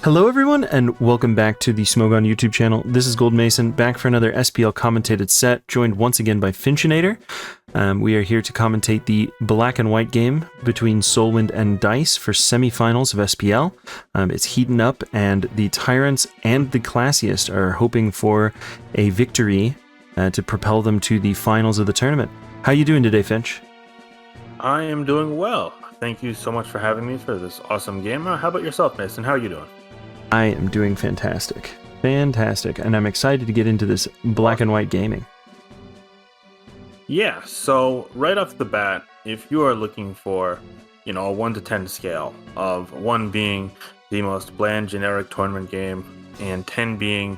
Hello everyone, and welcome back to the Smogon YouTube channel. This is Gold Mason, back for another SPL commentated set, joined once again by Finchinator. We are here to commentate the black and white game between SoulWind and DICE for semifinals of SPL. It's heating up, and the Tyrants and the Classiest are hoping for a victory to propel them to the finals of the tournament. How you doing today, Finch? I am doing well. Thank you so much for having me for this awesome game. How about yourself, Mason? How are you doing? I am doing fantastic. Fantastic. And I'm excited to get into this black and white gaming. Yeah, so right off the bat, if you are looking for, a 1 to 10 scale of 1 being the most bland generic tournament game and 10 being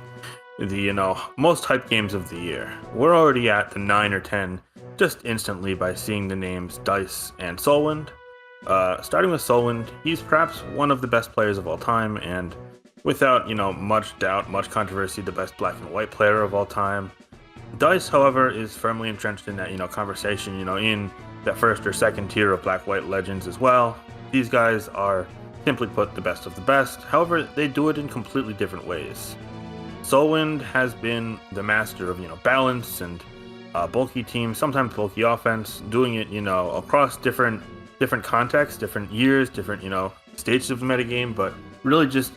the, most hyped games of the year, we're already at the 9 or 10 just instantly by seeing the names DICE and SoulWind. Starting with SoulWind, he's perhaps one of the best players of all time, and without, much doubt, much controversy, the best black and white player of all time. DICE, however, is firmly entrenched in that, conversation, in that first or second tier of black-white legends as well. These guys are, simply put, the best of the best. However, they do it in completely different ways. SoulWind has been the master of, balance and bulky teams, sometimes bulky offense, doing it, across different contexts, different years, different, stages of the metagame, but really just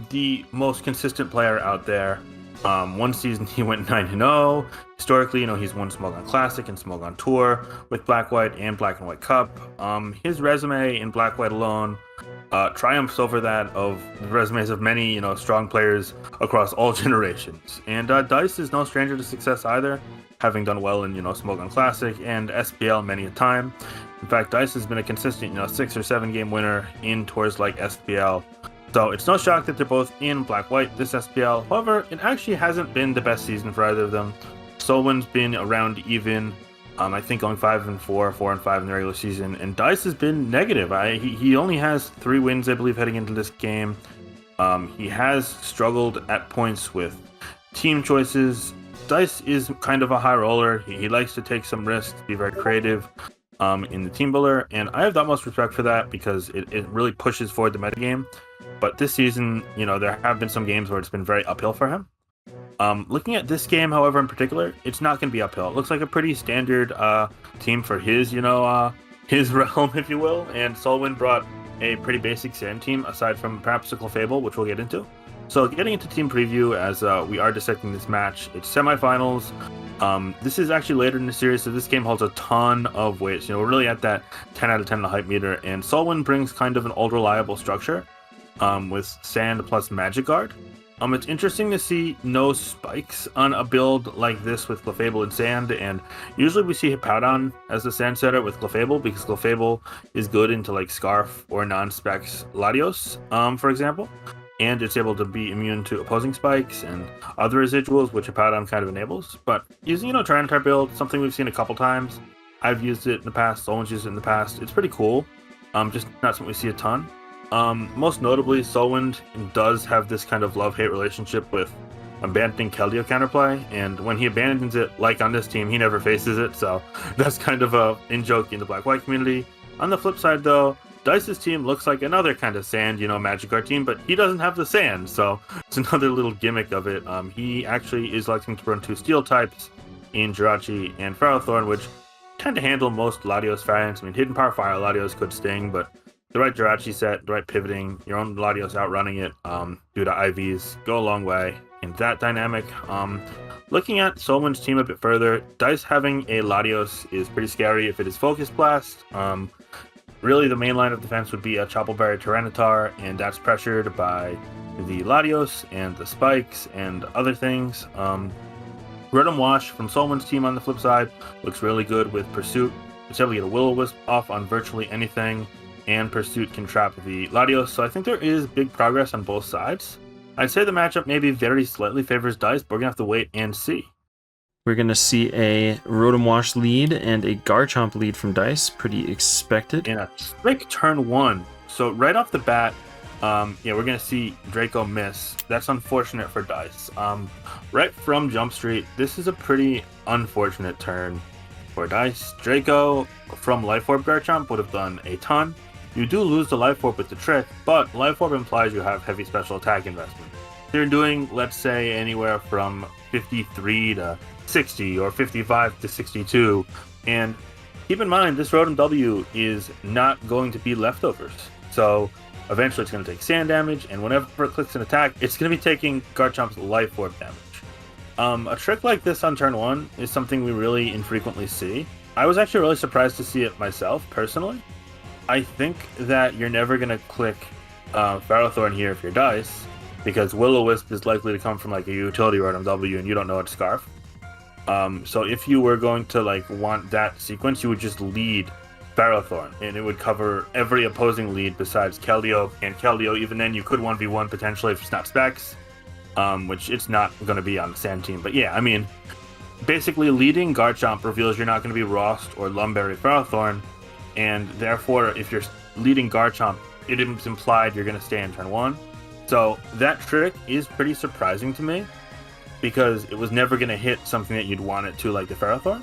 the most consistent player out there. One season he went 9-0. Historically, he's won Smogon Classic and Smogon Tour with Black-White and Black and White Cup. His resume in Black-White alone triumphs over that of the resumes of many, strong players across all generations. And DICE is no stranger to success either, having done well in, Smogon Classic and SPL many a time. In fact, DICE has been a consistent, 6 or 7 game winner in tours like SPL. So it's no shock that they're both in Black-White this SPL. However, it actually hasn't been the best season for either of them. SoulWind's been around even, I think going 5-4, 4-5 in the regular season, and DICE has been negative. He only has 3 wins, I believe, heading into this game. He has struggled at points with team choices. DICE is kind of a high roller. He likes to take some risks, be very creative in the team builder, and I have the utmost respect for that because it really pushes forward the metagame. But this season, there have been some games where it's been very uphill for him. Looking at this game, however, in particular, it's not going to be uphill. It looks like a pretty standard team for his, his realm, if you will. And SoulWind brought a pretty basic sand team, aside from perhaps the Clefable, which we'll get into. So getting into team preview, as we are dissecting this match, it's semifinals. This is actually later in the series, so this game holds a ton of weights. We're really at that 10 out of 10 in the hype meter. And SoulWind brings kind of an old reliable structure. With Sand plus Magic Guard. It's interesting to see no spikes on a build like this with Clefable and Sand, and usually we see Hippowdon as the Sand setter with Clefable because Clefable is good into like Scarf or non-specs Latios, for example, and it's able to be immune to opposing spikes and other residuals, which Hippowdon kind of enables. But using, Tyranitar build, something we've seen a couple times. I've used it in the past, someone's used it in the past. It's pretty cool, just not something we see a ton. Most notably, SoulWind does have this kind of love-hate relationship with abandoning Keldeo counterplay, and when he abandons it, like on this team, he never faces it, so that's kind of a in-joke in the Black-White community. On the flip side, though, DICE's team looks like another kind of Sand, Magic Guard team, but he doesn't have the Sand, so it's another little gimmick of it. He actually is electing to run 2 Steel types in Jirachi and Ferrothorn, which tend to handle most Latios variants. I mean, Hidden Power Fire Latios could sting, but the right Jirachi set, the right pivoting, your own Latios outrunning it due to IVs go a long way in that dynamic. Looking at SoulWind's team a bit further, DICE having a Latios is pretty scary if it is Focus Blast. Really, the main line of defense would be a Choppleberry Tyranitar, and that's pressured by the Latios and the spikes and other things. Rotom Wash from SoulWind's team on the flip side looks really good with Pursuit. It's able to get a Will-O-Wisp off on virtually anything, and Pursuit can trap the Latios, so I think there is big progress on both sides. I'd say the matchup maybe very slightly favors DICE, but we're going to have to wait and see. We're going to see a Rotom Wash lead and a Garchomp lead from DICE. Pretty expected. In a trick turn 1. So right off the bat, we're going to see Draco miss. That's unfortunate for DICE. Right from Jump Street, this is a pretty unfortunate turn for DICE. Draco from Life Orb Garchomp would have done a ton. You do lose the Life Orb with the trick, but Life Orb implies you have heavy special attack investment. You're doing, let's say, anywhere from 53 to 60 or 55 to 62, and keep in mind, this Rotom W is not going to be leftovers. So eventually it's going to take sand damage, and whenever it clicks an attack, it's going to be taking Garchomp's Life Orb damage. A trick like this on turn 1 is something we really infrequently see. I was actually really surprised to see it myself, personally. I think that you're never going to click Ferrothorn here if you're Dice, because Will-O-Wisp is likely to come from like a utility Rotom W, and you don't know it's Scarf. So if you were going to like want that sequence, you would just lead Ferrothorn, and it would cover every opposing lead besides Keldeo. And Keldeo, even then, you could 1v1 potentially if it's not Specs, which it's not going to be on the Sand team. But yeah, I mean, basically leading Garchomp reveals you're not going to be Rost or Lumberry Ferrothorn, and therefore, if you're leading Garchomp, it is implied you're going to stay in turn 1. So that trick is pretty surprising to me, because it was never going to hit something that you'd want it to, like the Ferrothorn.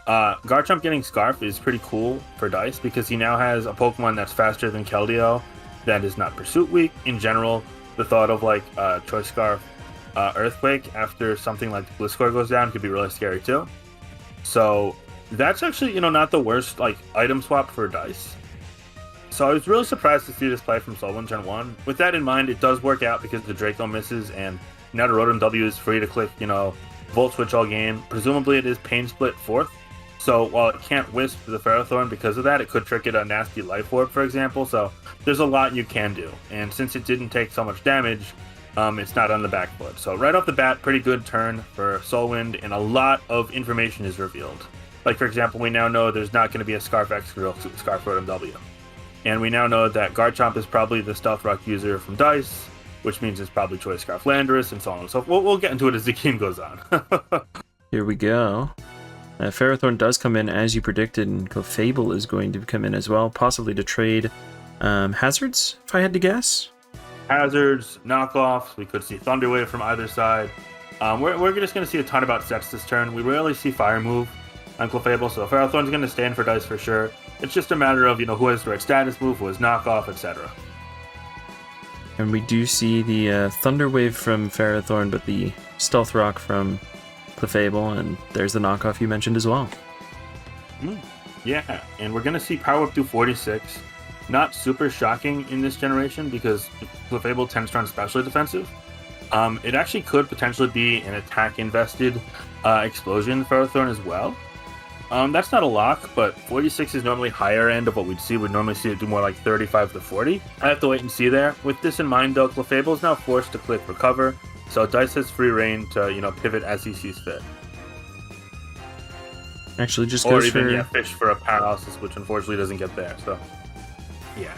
Garchomp getting Scarf is pretty cool for Dice, because he now has a Pokemon that's faster than Keldeo, that is not Pursuit weak. In general, the thought of like Choice Scarf Earthquake after something like Gliscor goes down could be really scary too. So that's actually, not the worst like item swap for Dice. So I was really surprised to see this play from SoulWind turn 1. With that in mind, it does work out because the Draco misses, and now the Rotom W is free to click, Volt Switch all game. Presumably it is Pain Split 4th. So while it can't Wisp the Ferrothorn because of that, it could trick it a nasty Life Orb, for example. So there's a lot you can do. And since it didn't take so much damage, it's not on the back foot. So right off the bat, pretty good turn for SoulWind, and a lot of information is revealed. Like, for example, we now know there's not going to be a Scarf X Grill Scarf Rotom W. And we now know that Garchomp is probably the Stealth Rock user from Dice, which means it's probably Choice Scarf Landorus, and so on and so forth. We'll get into it as the game goes on. Here we go. Ferrothorn does come in as you predicted, and Clefable is going to come in as well, possibly to trade Hazards, if I had to guess. Hazards, knockoffs, we could see Thunder Wave from either side. We're just going to see a ton about sets this turn. We rarely see Fire move on Clefable, so Ferrothorn's going to stand for Dice for sure. It's just a matter of, who has the right status move, who has knockoff, etc. And we do see the Thunder Wave from Ferrothorn, but the Stealth Rock from Clefable, and there's the knockoff you mentioned as well. Yeah, and we're going to see Power Up through 46. Not super shocking in this generation, because Clefable tends to run specially defensive. It actually could potentially be an attack-invested Explosion Ferrothorn as well. That's not a lock, but 46 is normally higher end of what we'd see. We'd normally see it do more like 35 to 40. I have to wait and see there. With this in mind, though, Clefable is now forced to click Recover, so Dice has free reign to, pivot as he sees fit. Actually, just or goes even, for... fish for a paralysis, which unfortunately doesn't get there, so... Yeah.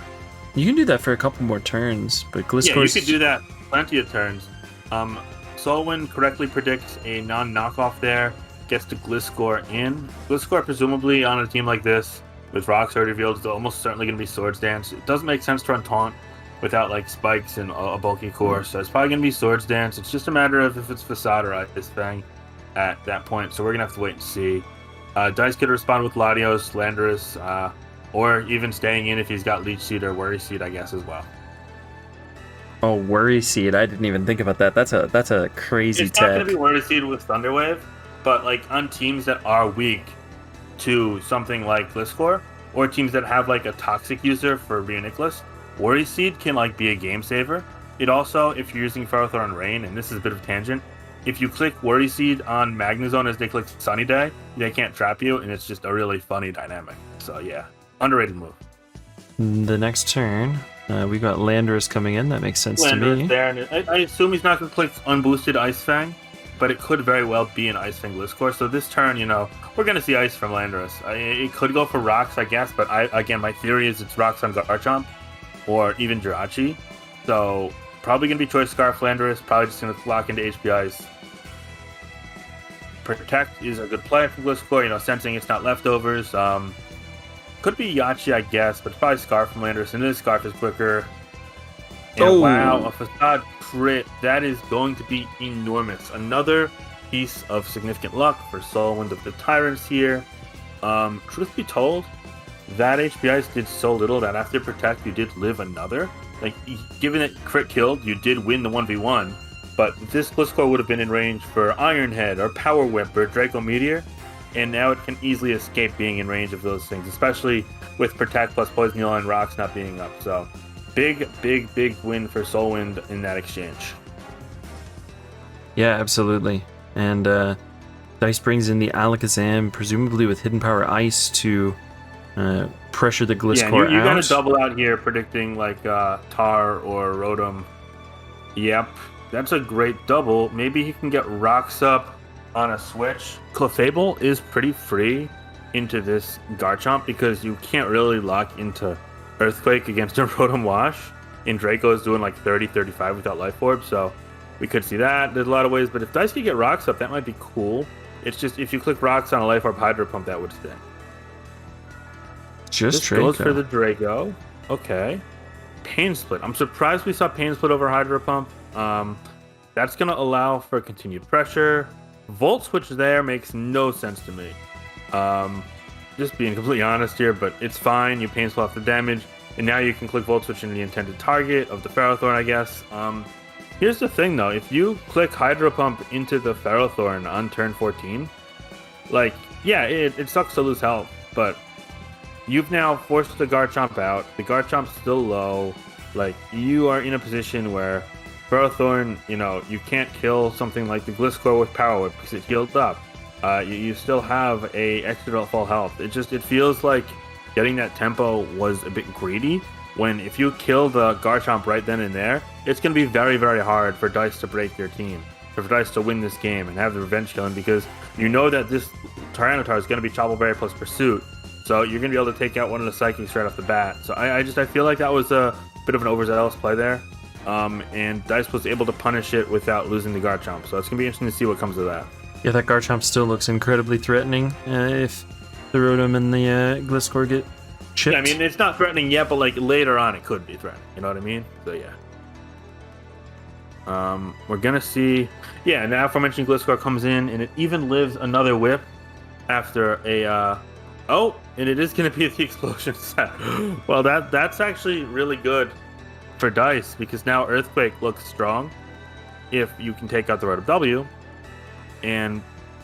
You can do that for a couple more turns, but Gliscor's... Yeah, you could do that plenty of turns. SoulWind correctly predicts a non-knockoff there, gets to Gliscor in. Gliscor, presumably on a team like this, with rocks already revealed, is almost certainly going to be Swords Dance. It doesn't make sense to run Taunt without like spikes and a bulky core, so it's probably going to be Swords Dance. It's just a matter of if it's Facade or Ice Fang at that point, so we're going to have to wait and see. Dice could respond with Latios, Landorus, or even staying in if he's got Leech Seed or Worry Seed, I guess, as well. Oh, Worry Seed. I didn't even think about that. That's a crazy It's tech. not going to be Worry Seed with Thunder Wave, but like on teams that are weak to something like Gliscor, or teams that have like a Toxic user for Reuniclus, Worry Seed can like be a game saver. It also, if you're using Ferrothorn Rain, and this is a bit of a tangent, if you click Worry Seed on Magnezone as they click Sunny Day, they can't trap you, and it's just a really funny dynamic. So yeah, underrated move. The next turn, we got Landorus coming in. That makes sense Landorus to me. there, and I assume he's not going to click unboosted Ice Fang, but it could very well be an Ice Fang Gliscor. So this turn, we're going to see Ice from Landorus. It could go for Rocks, I guess, but again, my theory is it's Rocks on Garchomp, or even Jirachi. So probably going to be Choice Scarf Landorus, probably just going to lock into HP Ice. Protect is a good play from Gliscor, sensing it's not leftovers. Could be Yachi, I guess, but it's probably Scarf from Landorus, and this Scarf is quicker. And wow, a Facade crit. That is going to be enormous. Another piece of significant luck for SoulWind of the Tyrants here. Truth be told, that HP Ice did so little that after Protect, you did live another. Like, given it crit killed, you did win the 1v1, but this Blitzcore would have been in range for Iron Head or Power Whip or Draco Meteor, and now it can easily escape being in range of those things, especially with Protect plus Poison Heal and Rocks not being up. So, big win for SoulWind in that exchange. Yeah, absolutely. And Dice brings in the Alakazam, presumably with Hidden Power Ice to pressure the Gliscor out. You got to double out here predicting like Tar or Rotom. Yep, that's a great double. Maybe he can get Rocks up on a switch. Clefable is pretty free into this Garchomp because you can't really lock into Earthquake against a Rotom Wash. And Draco is doing like 30-35 without Life Orb, so we could see that. There's a lot of ways, but if Dice could get Rocks up, that might be cool. It's just if you click Rocks on a Life Orb Hydro Pump, that would sting. Just this Draco. Goes for the Draco. Okay. Pain Split. I'm surprised we saw Pain Split over Hydro Pump. That's going to allow for continued pressure. Volt Switch there makes no sense to me. Just being completely honest here, but it's fine. You Pain Split off the damage, and now you can click Volt Switch into the intended target of the Ferrothorn, I guess. Here's the thing, though. If you click Hydro Pump into the Ferrothorn on turn 14, like, yeah, it sucks to lose health, but you've now forced the Garchomp out. The Garchomp's still low. Like, you are in a position where Ferrothorn, you can't kill something like the Gliscor with Power Whip because it healed up. You still have a extra full health. It feels like getting that tempo was a bit greedy. When if you kill the Garchomp right then and there, it's going to be very, very hard for Dice to break your team, for Dice to win this game and have the revenge killing, because you know that this Tyranitar is going to be Chople Berry plus Pursuit, so you're going to be able to take out one of the Psychics right off the bat. So I feel like that was a bit of an overzealous play there, and Dice was able to punish it without losing the Garchomp. So it's going to be interesting to see what comes of that. Yeah, that Garchomp still looks incredibly threatening if the Rotom and the Gliscor get chipped. Yeah, I mean, it's not threatening yet, but like later on it could be threatening. You know what I mean? So yeah. We're gonna see. Yeah, now aforementioned Gliscor comes in, and it even lives another whip after a. Oh, and it is gonna be the explosion set. Well, that's actually really good for Dice, because now Earthquake looks strong if you can take out the Rotom W, and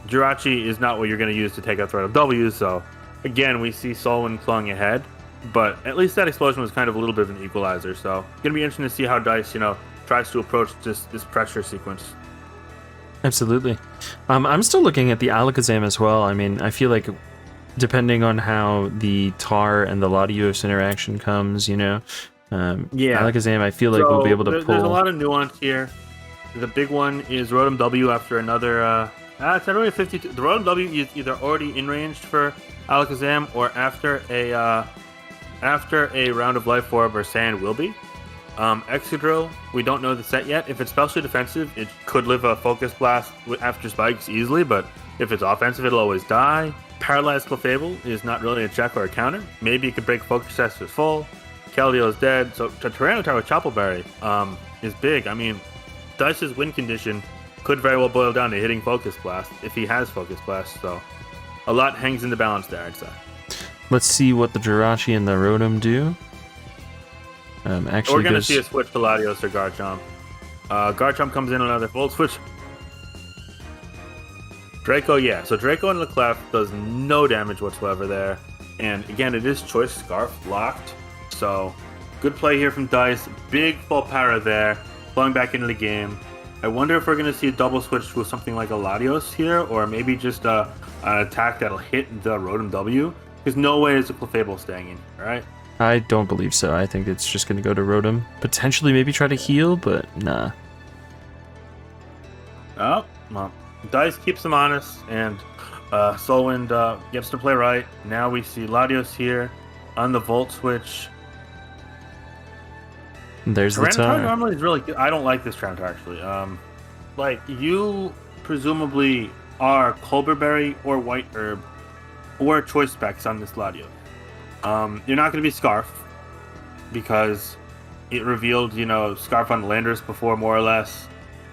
Jirachi is not what you're gonna use to take out the Rotom W. So again, we see SoulWind clawing ahead, but at least that explosion was kind of a little bit of an equalizer. So it's gonna be interesting to see how Dice, tries to approach this pressure sequence. Absolutely. I'm still looking at the Alakazam as well. I mean, I feel like depending on how the Tar and the Latios interaction comes, Alakazam, I feel like we'll be able to pull. There's a lot of nuance here. The big one is Rotom W after another. It's not really a 52. The Rotom W is either already in range for Alakazam or after a round of Life Orb or Sand will be. Excadrill, we don't know the set yet. If it's specially defensive, it could live a Focus Blast after Spikes easily, but if it's offensive, it'll always die. Paralyzed Clefable is not really a check or a counter. Maybe it could break Focus Test to full. Keldeo is dead, so Tyranitar with Chople Berry is big. I mean, Dice's win condition could very well boil down to hitting Focus Blast if he has Focus Blast, so a lot hangs in the balance there, I'd say. Let's see what the Jirachi and the Rotom do. Actually, we're going to see a switch to Latios or Garchomp. Garchomp comes in another Volt Switch. Draco, yeah. So Draco in the clef does no damage whatsoever there. And again, it is Choice Scarf locked. So good play here from Dice. Big full power there. Flowing back into the game. I wonder if we're going to see a double switch to something like a Latios here, or maybe just an attack that'll hit the Rotom W. Because no way is a Clefable staying in here, right? I don't believe so. I think it's just going to go to Rotom. Potentially maybe try to heal, but nah. Oh, well. Dice keeps him honest, and SoulWind gets to play right. Now we see Latios here on the Volt Switch. There's the Tar. Normally is really good. I don't like this Tyranitar, actually. Like, you presumably are Colberberry or White Herb or Choice Specs on this Latios. You're not going to be Scarf because it revealed, Scarf on Landorus before, more or less,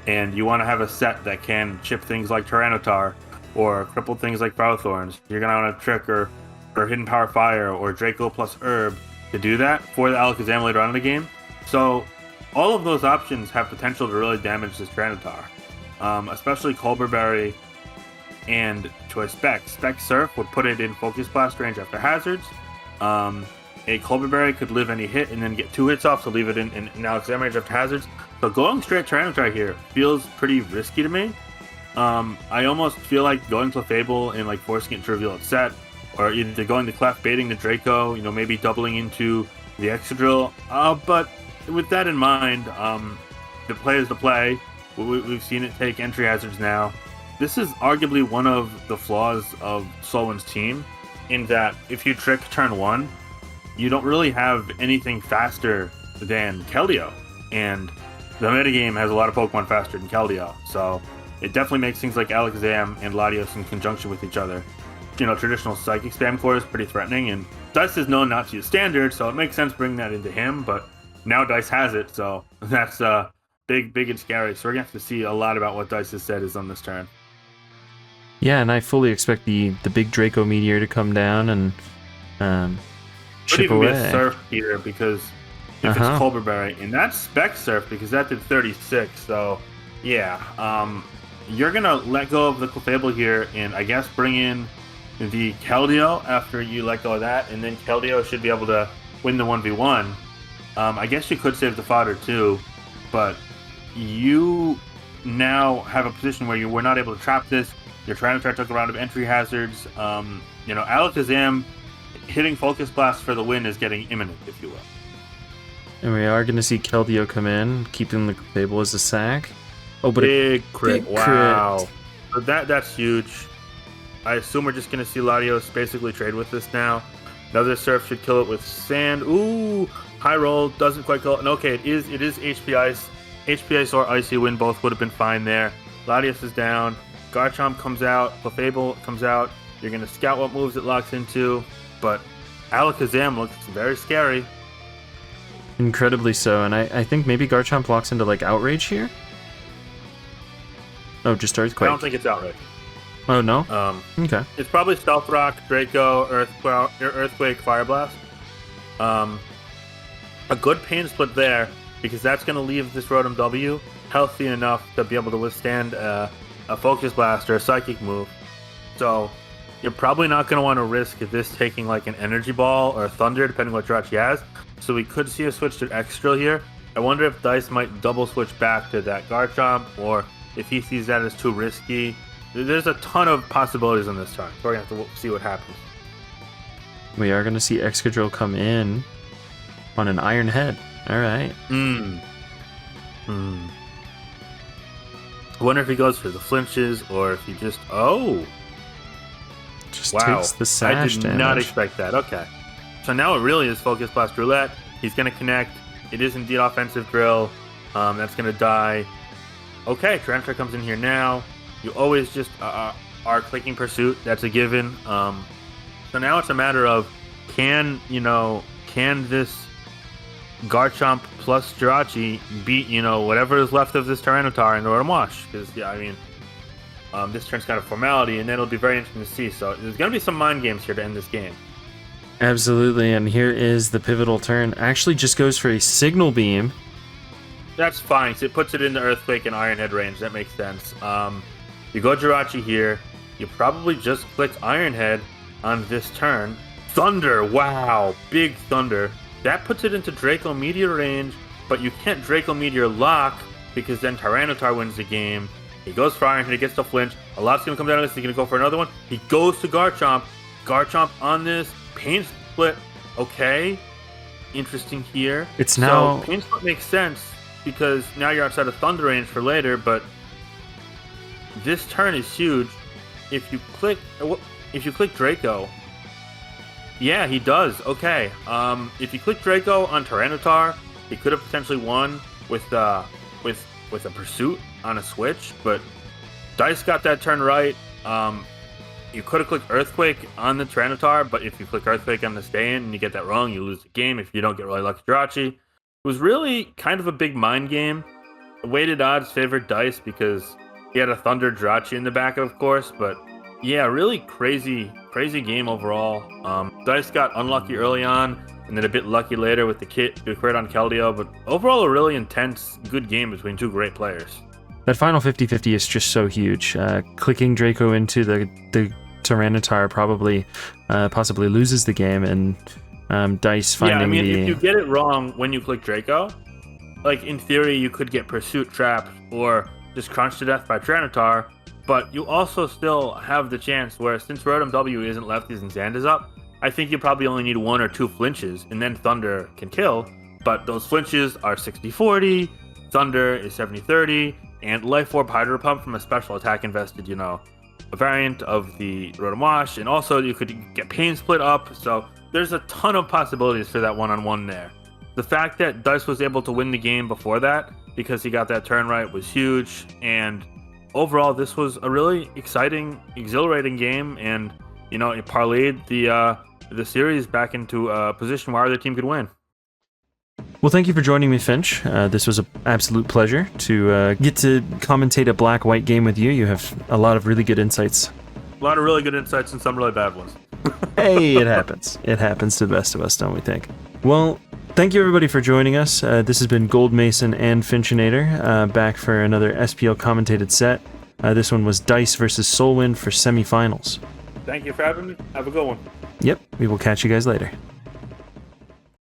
and you want to have a set that can chip things like Tyranitar or cripple things like Ferrothorns. You're going to want to trick or or Hidden Power Fire or Draco plus Herb to do that for the Alakazam later on in the game. So all of those options have potential to really damage this Tyranitar, especially Colbur Berry and Choice Spec. Spec Surf would put it in Focus Blast range after hazards. A Colbur Berry could live any hit and then get 2 hits off to leave it in Alakazam range after hazards. So going straight Tyranitar here feels pretty risky to me. I almost feel like going Clefable and like forcing it to reveal its set, or either going to Clef, baiting the Draco, maybe doubling into the Excadrill. But with that in mind, the play is the play. We've seen it take entry hazards now. This is arguably one of the flaws of SoulWind's team, in that if you trick turn 1, you don't really have anything faster than Keldeo. And the metagame has a lot of Pokemon faster than Keldeo. So it definitely makes things like Alakazam and Latios in conjunction with each other. Traditional Psychic Spam Core is pretty threatening, and Dice is known not to use Standard, so it makes sense bringing that into him, but now Dice has it, so that's big and scary. So we're going to have to see a lot about what Dice's set is on this turn. Yeah, and I fully expect the big Draco Meteor to come down and chip away. Could even be a Surf here, because if it's Colbur Berry, and that's Spec Surf, because that did 36, so yeah. You're going to let go of the Clefable here, and I guess bring in the Keldeo after you let go of that, and then Keldeo should be able to win the 1v1. I guess you could save the fodder too, but you now have a position where you were not able to trap this. You're trying to took a round of entry hazards. Alakazam hitting Focus Blast for the win is getting imminent, if you will. And we are going to see Keldeo come in, keeping the Clefable as a sack. Oh, but big crit! Big wow, crit. So that's huge. I assume we're just going to see Latios basically trade with this now. Another Surf should kill it with Sand. Ooh, high roll, doesn't quite kill it. And okay, it is HP Ice. HP Ice or Icy Wind both would have been fine there. Latios is down. Garchomp comes out. Clefable comes out. You're going to scout what moves it locks into. But Alakazam looks very scary. Incredibly so, and I think maybe Garchomp locks into like Outrage here? Oh, just Earthquake. I don't think it's Outrage. Oh, no? Okay. It's probably Stealth Rock, Draco, Earthquake, Fire Blast. A good pain split there, because that's going to leave this Rotom W healthy enough to be able to withstand a Focus Blast or a Psychic move. So you're probably not going to want to risk this taking like an Energy Ball or a Thunder, depending what Jirachi has. So we could see a switch to Excadrill here. I wonder if Dice might double switch back to that Garchomp, or if he sees that as too risky. There's a ton of possibilities on this turn. We're going to have to see what happens. We are going to see Excadrill come in on an Iron Head. All right. I wonder if he goes for the flinches, or if he just... Oh! Just wow. takes the sash I did damage. not expect that. Okay. So now it really is Focus Blast Roulette. He's going to connect. It is indeed Offensive Drill. That's going to die. Okay, Tyranitar comes in here now. You always just are clicking Pursuit. That's a given. So now it's a matter of can this Garchomp plus Jirachi beat whatever is left of this Tyranitar in the Rotom Wash? Because this turn's kind of formality, and then it'll be very interesting to see. So there's going to be some mind games here to end this game. Absolutely, and here is the pivotal turn. Actually just goes for a Signal Beam. That's fine. So it puts it in the Earthquake and Iron Head range. That makes sense. You go Jirachi here. You probably just click Iron Head on this turn. Thunder! Wow! Big Thunder. That puts it into Draco Meteor range, but you can't Draco Meteor lock, because then Tyranitar wins the game. He goes for Iron Head, he gets the flinch. A lot's going to come down on this. He's going to go for another one. He goes to Garchomp. Garchomp on this. Pain Split. Okay. Interesting here. It's now... So Pain Split makes sense, because now you're outside of Thunder range for later, but this turn is huge. If you click Draco, yeah, he does. Okay. If you click Draco on Tyranitar, he could have potentially won with a Pursuit on a switch, but Dice got that turn right. You could have clicked Earthquake on the Tyranitar, but if you click Earthquake on the stay-in and you get that wrong, you lose the game if you don't get really lucky Jirachi. It was really kind of a big mind game. Weighted odds favored Dice because he had a Thunder Jirachi in the back, of course, but yeah, really crazy crazy game overall. Dice got unlucky early on, and then a bit lucky later with the crit on Keldeo, but overall a really intense, good game between two great players. That final 50-50 is just so huge. Clicking Draco into the Tyranitar possibly loses the game, and Dice finding if you get it wrong when you click Draco, like in theory you could get Pursuit trapped or just crunched to death by Tyranitar, but you also still have the chance where, since Rotom W isn't lefties and Xander's up, I think you probably only need 1 or 2 flinches, and then Thunder can kill, but those flinches are 60-40, Thunder is 70-30, and Life Orb Hydro Pump from a special attack invested, a variant of the Rotom Wash, and also you could get Pain Split up, so there's a ton of possibilities for that one-on-one there. The fact that Dice was able to win the game before that, because he got that turn right, was huge, and overall this was a really exciting, exhilarating game, and it parlayed the series back into a position where either team could win. Well, thank you for joining me, Finch. This was an absolute pleasure to get to commentate a black-white game with you. You have a lot of really good insights. A lot of really good insights and some really bad ones. Hey, it happens. It happens to the best of us, don't we think? Well, thank you everybody for joining us. This has been Gold Mason and Finchinator, back for another SPL commentated set. This one was Dice versus SoulWind for semifinals. Thank you for having me. Have a good one. Yep, we will catch you guys later.